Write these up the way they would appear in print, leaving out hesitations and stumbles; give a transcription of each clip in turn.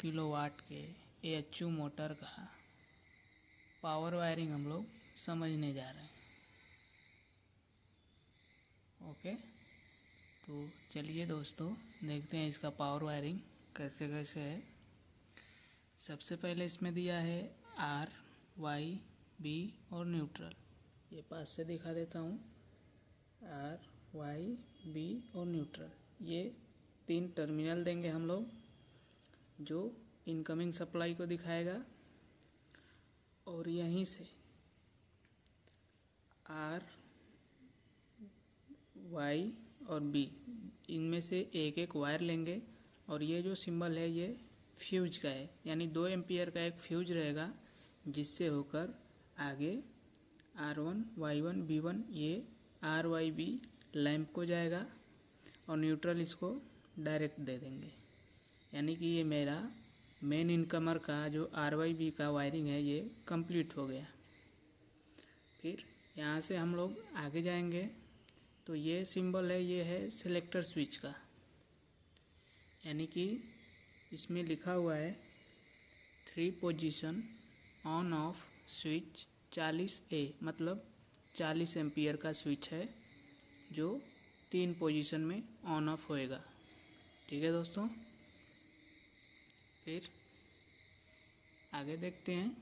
Kilowatt के AHU motor का power wiring हम लोग समझने जा रहे हैं। ओके, तो चलिए दोस्तों देखते हैं इसका पावर वायरिंग कैसे कैसे है। सबसे पहले इसमें दिया है R, Y, B और न्यूट्रल। ये पास से दिखा देता हूँ। R, Y, B और न्यूट्रल, ये 3 टर्मिनल देंगे हम लोग, जो इनकमिंग सप्लाई को दिखाएगा। और यहीं से R, Y और B, इनमें से एक एक वायर लेंगे। और ये जो सिंबल है ये फ्यूज का है, यानी 2 एम्पियर का एक फ्यूज रहेगा, जिससे होकर आगे R1, Y1, B1 ये RYB लैंप को जाएगा और न्यूट्रल इसको डायरेक्ट दे देंगे। यानी कि ये मेरा मेन इनकमर का जो RYB का वायरिंग है ये कंप्लीट हो गया। फिर यहाँ से हम लोग आगे जाएंगे तो ये सिंबल है, ये है सिलेक्टर स्विच का। यानी कि इसमें लिखा हुआ है 3 position on off switch 40A, मतलब 40 एम्पियर का स्विच है जो 3 पोजीशन में ऑन ऑफ होएगा। ठीक है दोस्तों, फिर आगे देखते हैं।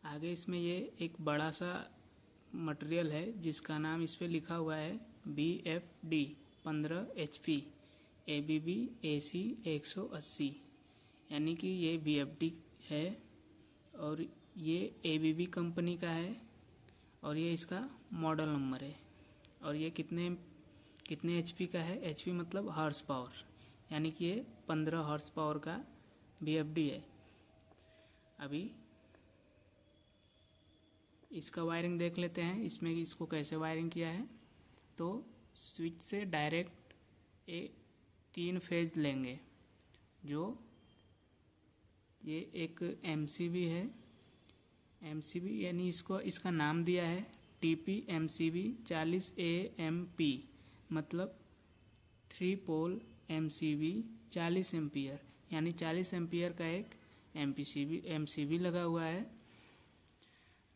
आगे इसमें ये एक बड़ा सा मटेरियल है जिसका नाम इस पर लिखा हुआ है BFD 15 HP ABB AC 180, यानी कि ये BFD है और ये ABB कंपनी का है और ये इसका मॉडल नंबर है। और ये कितने HP का है? HP मतलब हॉर्स पावर, यानी कि ये 15 हॉर्स पावर का BFD है। अभी इसका वायरिंग देख लेते हैं, इसमें इसको कैसे वायरिंग किया है। तो स्विच से डायरेक्ट 3 फेज लेंगे, जो ये एक MCB है। MCB यानी इसका नाम दिया है TP MCB 40AMP, मतलब 3 पोल MCB 40 एम्पियर, यानी 40 एम्पियर का एक MCB लगा हुआ है,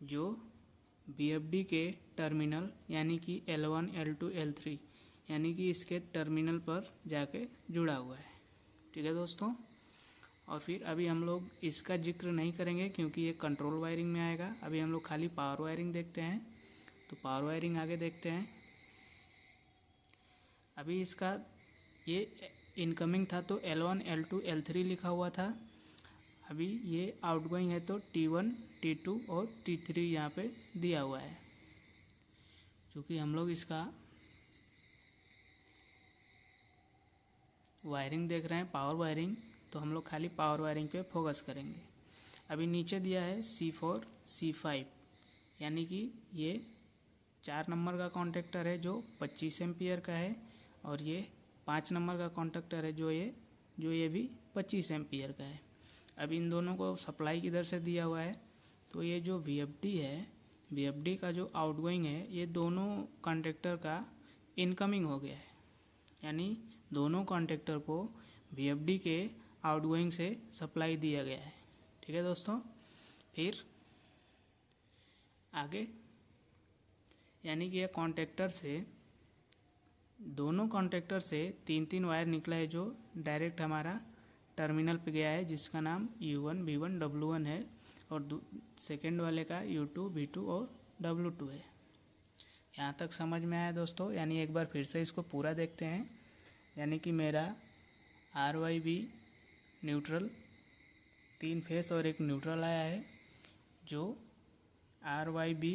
जो BFD के टर्मिनल यानी कि L1, L2, L3 यानी कि इसके टर्मिनल पर जाके जुड़ा हुआ है। ठीक है दोस्तों, और फिर अभी हम लोग इसका जिक्र नहीं करेंगे क्योंकि ये कंट्रोल वायरिंग में आएगा। अभी हम लोग खाली पावर वायरिंग देखते हैं। तो पावर वायरिंग आगे देखते हैं। अभी इसका ये इनकमिंग था तो L1, L2, L3 लिखा हुआ था। अभी ये आउटगोइंग है तो T1, T2 और T3 यहाँ पे दिया हुआ है। क्योंकि हम लोग इसका वायरिंग देख रहे हैं पावर वायरिंग, तो हम लोग खाली पावर वायरिंग पे फोकस करेंगे। अभी नीचे दिया है C4, C5, यानी कि ये 4 नंबर का कॉन्टेक्टर है जो 25 एम्पियर का है, और ये 5 नंबर का कॉन्टेक्टर है जो ये भी 25 एम्पियर का है। अब इन दोनों को सप्लाई किधर से दिया हुआ है, तो ये जो VFD है, VFD का जो आउटगोइंग है, ये दोनों कॉन्टेक्टर का इनकमिंग हो गया है। यानी दोनों कॉन्टेक्टर को VFD के आउटगोइंग से सप्लाई दिया गया है। ठीक है दोस्तों, फिर आगे यानी कि ये कॉन्टेक्टर से दोनों कॉन्टेक्टर से 3 वायर निकला है जो डायरेक्ट हमारा टर्मिनल पे गया है, जिसका नाम U1, B1, W1 है, और सेकेंड वाले का U2, B2 और W2 है। यहाँ तक समझ में आया दोस्तों? यानी एक बार फिर से इसको पूरा देखते हैं। यानी कि मेरा RYB न्यूट्रल 3 फेस और एक न्यूट्रल आया है, जो RYB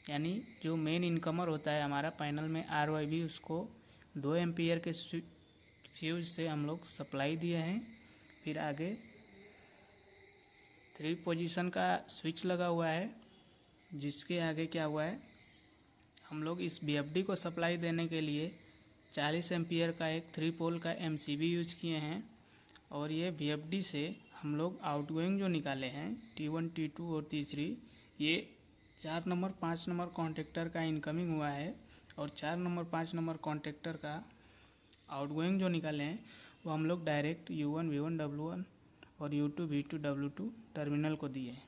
यानी जो मेन इनकमर होता है हमारा पैनल में RYB, उसको 2 एम्पियर के फ्यूज से हम लोग सप्लाई दिए हैं। फिर आगे 3 पोजीशन का स्विच लगा हुआ है, जिसके आगे क्या हुआ है, हम लोग इस BFD को सप्लाई देने के लिए 40 एम्पियर का एक 3 पोल का MCB यूज किए हैं और ये VFD से हम लोग आउटगोइंग जो निकाले हैं T1, T2 और T3, ये 4 नंबर 5 नंबर कॉन्टेक्टर का इनकमिंग हुआ है और 4 नंबर 5 नंबर कॉन्टेक्टर का आउटगोइंग जो निकाले हैं वो हम लोग डायरेक्ट U1 V1 W1 और U2 V2 W2 टर्मिनल को दिए हैं।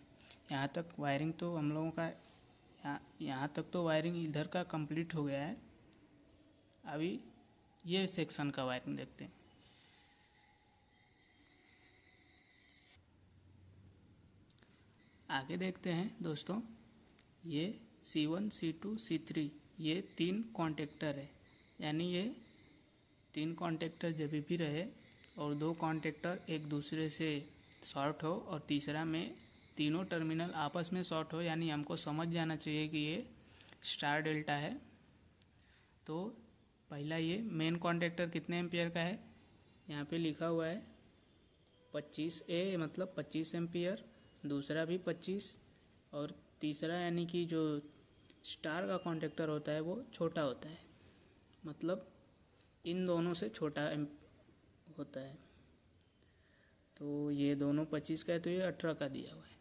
यहाँ तक वायरिंग तो हम लोगों का यहाँ तक तो वायरिंग इधर का कंप्लीट हो गया है। अभी ये सेक्शन का वायरिंग देखते हैं। आगे देखते हैं दोस्तों, ये C1 C2 C3 ये 3 कॉन्टेक्टर है, यानी ये 3 कॉन्टेक्टर जब भी रहे और 2 कॉन्टेक्टर एक दूसरे से शॉर्ट हो और तीसरा में तीनों टर्मिनल आपस में शॉर्ट हो, यानी हमको समझ जाना चाहिए कि ये स्टार डेल्टा है। तो पहला ये मेन कॉन्टेक्टर कितने एम्पियर का है, यहाँ पे लिखा हुआ है 25A मतलब 25 एम्पियर, दूसरा भी 25 और तीसरा यानी कि जो स्टार का कॉन्टेक्टर होता है वो छोटा होता है, मतलब इन दोनों से छोटा होता है। तो ये दोनों 25 का है तो ये 18 का दिया हुआ है।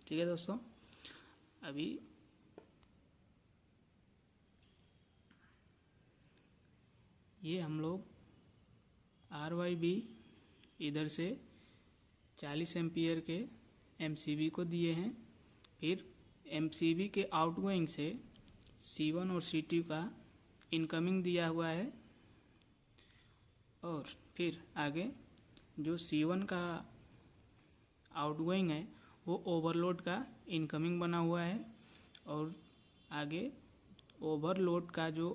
ठीक है दोस्तों, अभी ये हम लोग RYB इधर से 40 एम्पियर के MCB को दिए हैं, फिर MCB के आउटगोइंग से C1 और C2 का इनकमिंग दिया हुआ है और फिर आगे जो C1 का आउटगोइंग है वो ओवरलोड का इनकमिंग बना हुआ है और आगे ओवरलोड का जो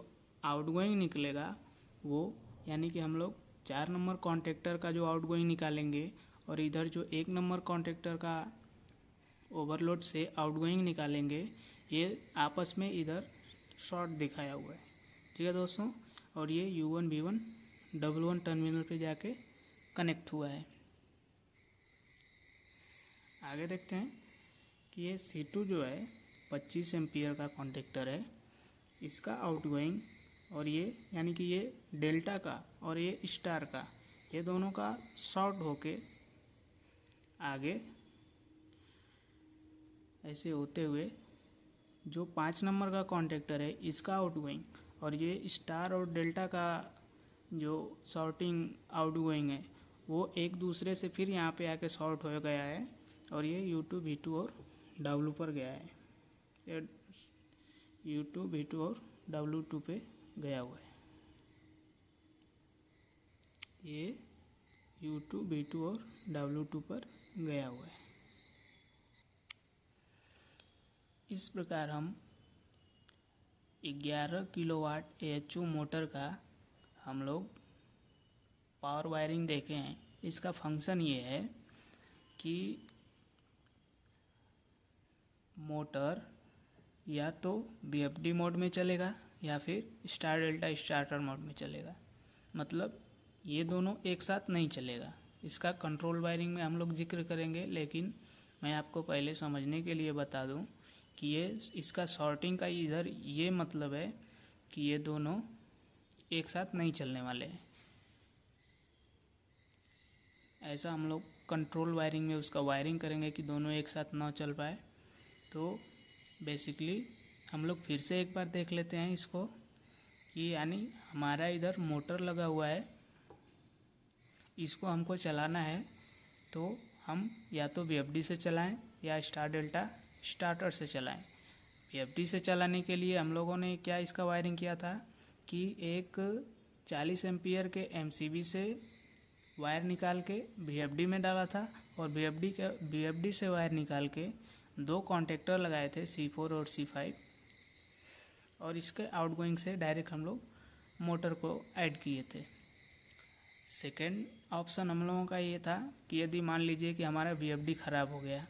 आउटगोइंग निकलेगा वो यानी कि हम लोग 4 नंबर कॉन्टेक्टर का जो आउटगोइंग निकालेंगे और इधर जो 1 नंबर कॉन्टेक्टर का ओवरलोड से आउटगोइंग निकालेंगे, ये आपस में इधर शॉर्ट दिखाया हुआ है। ठीक है दोस्तों, और ये U1 V1 W1 टर्मिनल पे जाके कनेक्ट हुआ है। आगे देखते हैं कि ये C2 जो है 25 एम्पियर का कॉन्टेक्टर है, इसका आउटगोइंग और ये यानी कि ये डेल्टा का और ये स्टार का, ये दोनों का शॉर्ट होके आगे ऐसे होते हुए जो 5 नंबर का कॉन्टेक्टर है इसका आउटगोइंग और ये स्टार और डेल्टा का जो शॉर्टिंग आउटगोइंग है वो एक दूसरे से फिर यहाँ पे आके शॉर्ट हो गया है और ये U2 V2 और W पर गया है, ये U2 V2 और W2 पे गया हुआ है। ये U2 V2 और W2 पर गया हुआ है। इस प्रकार हम 11 किलोवाट AHU मोटर का हम लोग पावर वायरिंग देखे हैं। इसका फंक्शन ये है कि मोटर या तो BFD मोड में चलेगा या फिर स्टार डेल्टा स्टार्टर मोड में चलेगा, मतलब ये दोनों एक साथ नहीं चलेगा। इसका कंट्रोल वायरिंग में हम लोग जिक्र करेंगे, लेकिन मैं आपको पहले समझने के लिए बता दूं कि ये इसका शॉर्टिंग का इधर ये मतलब है कि ये दोनों एक साथ नहीं चलने वाले हैं। ऐसा हम लोग कंट्रोल वायरिंग में उसका वायरिंग करेंगे कि दोनों एक साथ ना चल पाए। तो बेसिकली हम लोग फिर से एक बार देख लेते हैं इसको कि यानी हमारा इधर मोटर लगा हुआ है, इसको हमको चलाना है तो हम या तो VFD से चलाएं या स्टार डेल्टा स्टार्टर से चलाएं। VFD से चलाने के लिए हम लोगों ने क्या इसका वायरिंग किया था कि एक 40 एम्पियर के MCB से वायर निकाल के VFD में डाला था और VFD से वायर निकाल के 2 कॉन्टेक्टर लगाए थे C4 और C5 और इसके आउटगोइंग से डायरेक्ट हम लोग मोटर को ऐड किए थे। सेकेंड ऑप्शन हम लोगों का ये था कि यदि मान लीजिए कि हमारा VFD ख़राब हो गया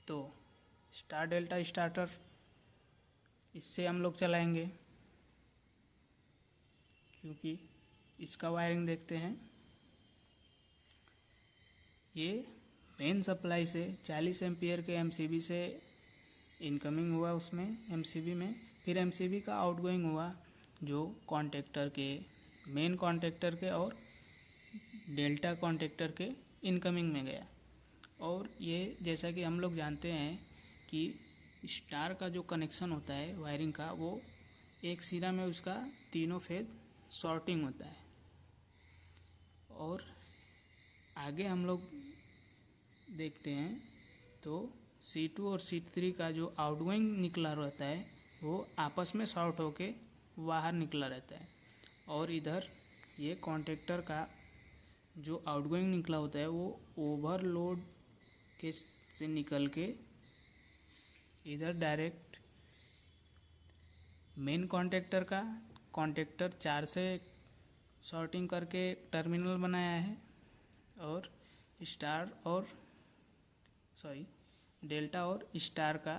तो स्टार डेल्टा स्टार्टर इससे हम लोग चलाएंगे, क्योंकि इसका वायरिंग देखते हैं। ये मेन सप्लाई से 40 एम्पियर के MCB से इनकमिंग हुआ उसमें MCB में, फिर MCB का आउटगोइंग हुआ जो कॉन्टेक्टर के मेन कॉन्टेक्टर के और डेल्टा कॉन्टेक्टर के इनकमिंग में गया। और ये जैसा कि हम लोग जानते हैं कि स्टार का जो कनेक्शन होता है वायरिंग का, वो एक सिरा में उसका तीनों फेज शॉर्टिंग होता है। और आगे हम लोग देखते हैं तो C2 और C3 का जो आउटगोइंग निकला रहता है वो आपस में शॉर्ट होके बाहर निकला रहता है। और इधर ये कॉन्टेक्टर का जो आउटगोइंग निकला होता है वो ओवरलोड के से निकल के इधर डायरेक्ट मेन कॉन्टेक्टर का कॉन्टेक्टर 4 से शॉर्टिंग करके टर्मिनल बनाया है। और डेल्टा और स्टार का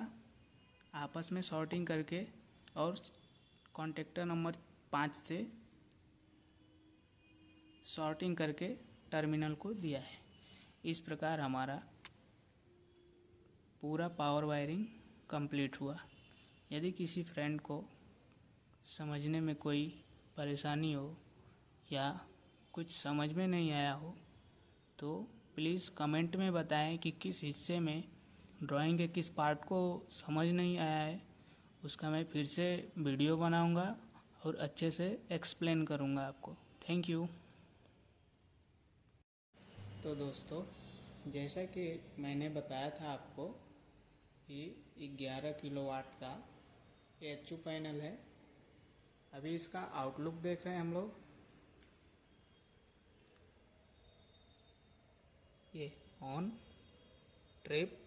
आपस में शॉर्टिंग करके और कॉन्टेक्टर नंबर 5 से शॉर्टिंग करके टर्मिनल को दिया है। इस प्रकार हमारा पूरा पावर वायरिंग कंप्लीट हुआ। यदि किसी फ्रेंड को समझने में कोई परेशानी हो या कुछ समझ में नहीं आया हो तो प्लीज़ कमेंट में बताएं कि किस हिस्से में ड्राइंग के किस पार्ट को समझ नहीं आया है। उसका मैं फिर से वीडियो बनाऊंगा और अच्छे से एक्सप्लेन करूंगा आपको। Thank you. तो दोस्तों, जैसा कि मैंने बताया था आपको कि 11 किलोवाट का एचयू पैनल है। अभी इसका आउटलुक देख रहे हैं हम लोग। ये on, trip,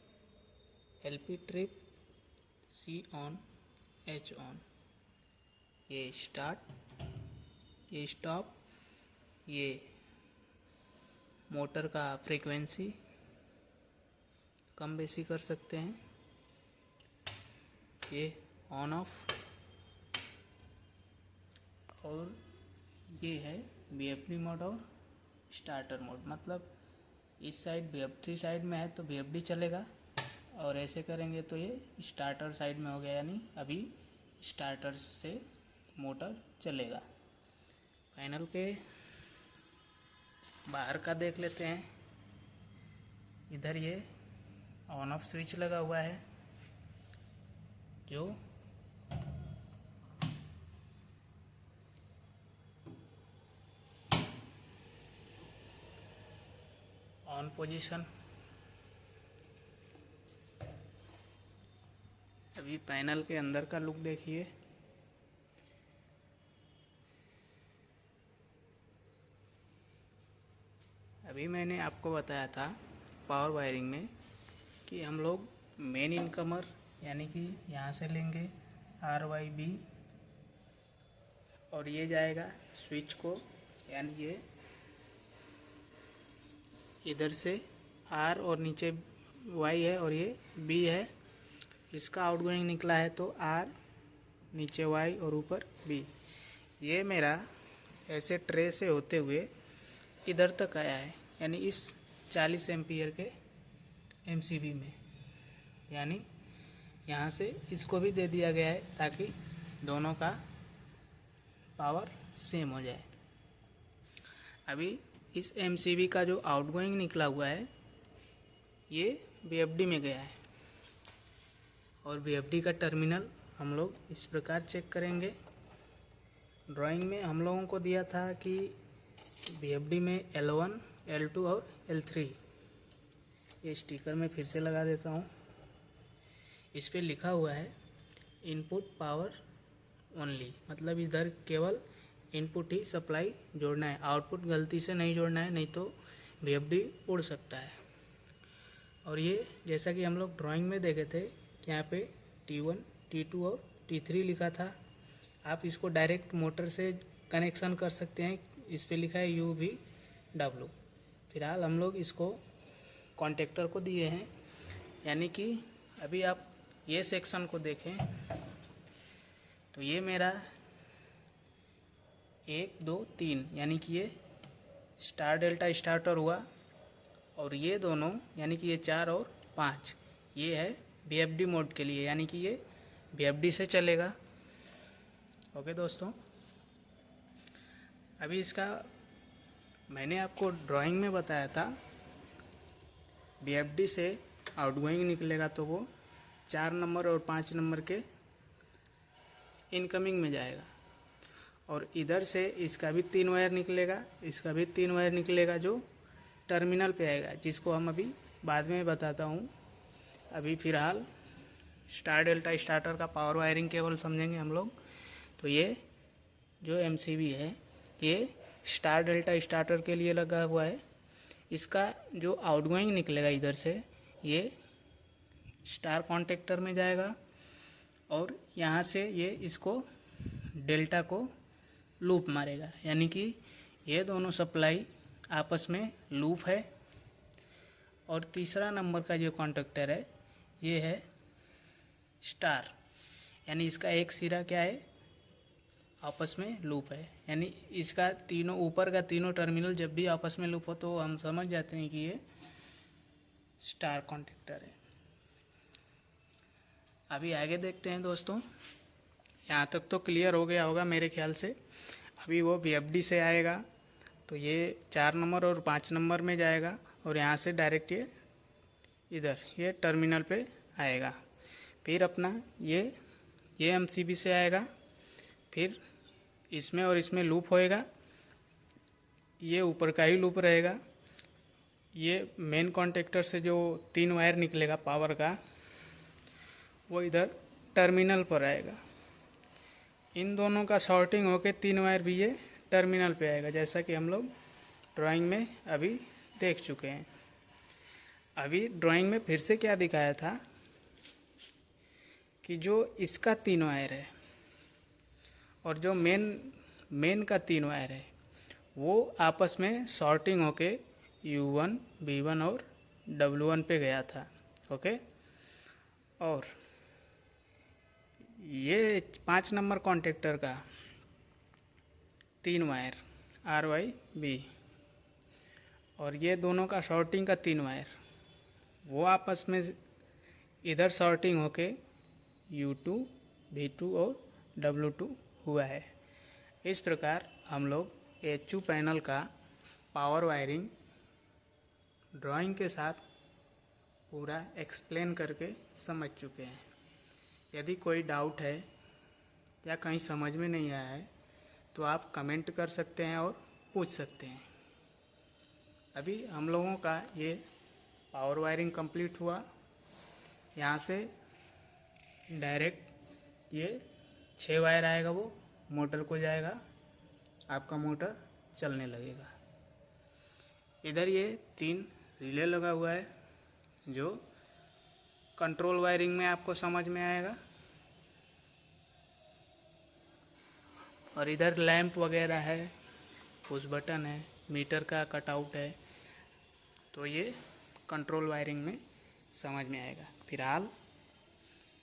LP trip, C on, H on, ये स्टार्ट, ये स्टॉप, ये मोटर का फ्रीक्वेंसी कम बेसी कर सकते हैं, ये ऑन ऑफ, और ये है VFD मोड और स्टार्टर मोड। मतलब इस साइड VFD साइड में है तो VFD चलेगा, और ऐसे करेंगे तो ये स्टार्टर साइड में हो गया, यानी अभी स्टार्टर से मोटर चलेगा। पैनल के बाहर का देख लेते हैं। इधर ये ऑन ऑफ स्विच लगा हुआ है जो ऑन पोजीशन। अभी पैनल के अंदर का लुक देखिए। अभी मैंने आपको बताया था पावर वायरिंग में कि हम लोग मेन इनकमर यानी कि यहाँ से लेंगे RYB, और ये जाएगा स्विच को, यानी ये इधर से R और नीचे Y है और ये B है। इसका आउटगोइंग निकला है तो R, नीचे Y और ऊपर B। ये मेरा ऐसे ट्रे से होते हुए इधर तक आया है, यानी इस 40 एम्पियर के MCB में, यानी यहाँ से इसको भी दे दिया गया है ताकि दोनों का पावर सेम हो जाए। अभी इस MCB का जो आउटगोइंग निकला हुआ है ये VFD में गया है, और VFD का टर्मिनल हम लोग इस प्रकार चेक करेंगे। ड्राइंग में हम लोगों को दिया था कि VFD में L1, L2 और L3। ये स्टिकर में फिर से लगा देता हूँ। इस पे लिखा हुआ है इनपुट पावर ओनली, मतलब इधर केवल इनपुट ही सप्लाई जोड़ना है, आउटपुट गलती से नहीं जोड़ना है, नहीं तो VFD उड़ सकता है। और ये जैसा कि हम लोग ड्राइंग में देखे थे कि यहाँ पे T1, T2 और T3 लिखा था। आप इसको डायरेक्ट मोटर से कनेक्शन कर सकते हैं। इस पे लिखा है UVW। फिलहाल हम लोग इसको कॉन्टेक्टर को दिए हैं, यानी कि अभी आप ये सेक्शन को देखें तो ये मेरा 1, 2, 3 यानी कि ये स्टार डेल्टा स्टार्टर हुआ, और ये दोनों यानी कि ये 4 और 5 ये है VFD मोड के लिए, यानी कि ये VFD से चलेगा। ओके दोस्तों। अभी इसका मैंने आपको ड्राइंग में बताया था, BFD से आउटगोइंग निकलेगा तो वो 4 नंबर और 5 नंबर के इनकमिंग में जाएगा, और इधर से इसका भी 3 वायर निकलेगा, इसका भी 3 वायर निकलेगा जो टर्मिनल पे आएगा, जिसको हम अभी बाद में बताता हूँ। अभी फ़िलहाल स्टार डेल्टा स्टार्टर का पावर वायरिंग केवल समझेंगे हम लोग। तो ये जो MCB है ये स्टार डेल्टा स्टार्टर के लिए लगा हुआ है। इसका जो आउटगोइंग निकलेगा इधर से ये स्टार कॉन्टेक्टर में जाएगा, और यहाँ से ये इसको डेल्टा को लूप मारेगा, यानी कि ये दोनों सप्लाई आपस में लूप है। और तीसरा नंबर का जो कॉन्टेक्टर है ये है स्टार, यानी इसका एक सिरा क्या है, आपस में लूप है। यानी इसका तीनों ऊपर का तीनों टर्मिनल जब भी आपस में लूप हो तो हम समझ जाते हैं कि ये स्टार कॉन्टेक्टर है। अभी आगे देखते हैं दोस्तों, यहाँ तक तो क्लियर हो गया होगा मेरे ख्याल से। अभी वो BFD से आएगा तो ये 4 नंबर और 5 नंबर में जाएगा, और यहाँ से डायरेक्ट ये इधर ये टर्मिनल पे आएगा। फिर अपना ये MCB से आएगा, फिर इसमें और इसमें लूप होएगा, ये ऊपर का ही लूप रहेगा। ये मेन कॉन्टेक्टर से जो 3 वायर निकलेगा पावर का वो इधर टर्मिनल पर आएगा। इन दोनों का शॉर्टिंग होके 3 वायर भी ये टर्मिनल पे आएगा, जैसा कि हम लोग ड्राइंग में अभी देख चुके हैं। अभी ड्राइंग में फिर से क्या दिखाया था कि जो इसका 3 वायर है और जो मेन का 3 वायर है वो आपस में शॉर्टिंग होके U1, B1 और W1 पे गया था। ओके, और ये 5 नंबर कॉन्टेक्टर का 3 वायर RYB और ये दोनों का शॉर्टिंग का 3 वायर वो आपस में इधर शॉर्टिंग होके U2, B2 और W2 हुआ है। इस प्रकार हम लोग HU पैनल का पावर वायरिंग ड्राइंग के साथ पूरा एक्सप्लेन करके समझ चुके हैं। यदि कोई डाउट है या कहीं समझ में नहीं आया है तो आप कमेंट कर सकते हैं और पूछ सकते हैं। अभी हम लोगों का ये पावर वायरिंग कंप्लीट हुआ। यहाँ से डायरेक्ट ये 6 वायर आएगा, वो मोटर को जाएगा, आपका मोटर चलने लगेगा। इधर ये 3 रिले लगा हुआ है जो कंट्रोल वायरिंग में आपको समझ में आएगा, और इधर लैंप वगैरह है, पुश बटन है, मीटर का कटआउट है, तो ये कंट्रोल वायरिंग में समझ में आएगा। फिलहाल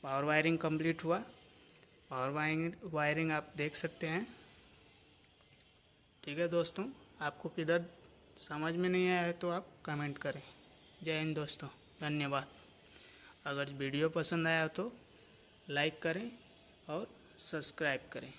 पावर वायरिंग कंप्लीट हुआ। पावर वायरिंग आप देख सकते हैं। ठीक है दोस्तों, आपको किधर समझ में नहीं आया है तो आप कमेंट करें। जय हिंद दोस्तों, धन्यवाद। अगर वीडियो पसंद आया तो लाइक करें और सब्सक्राइब करें।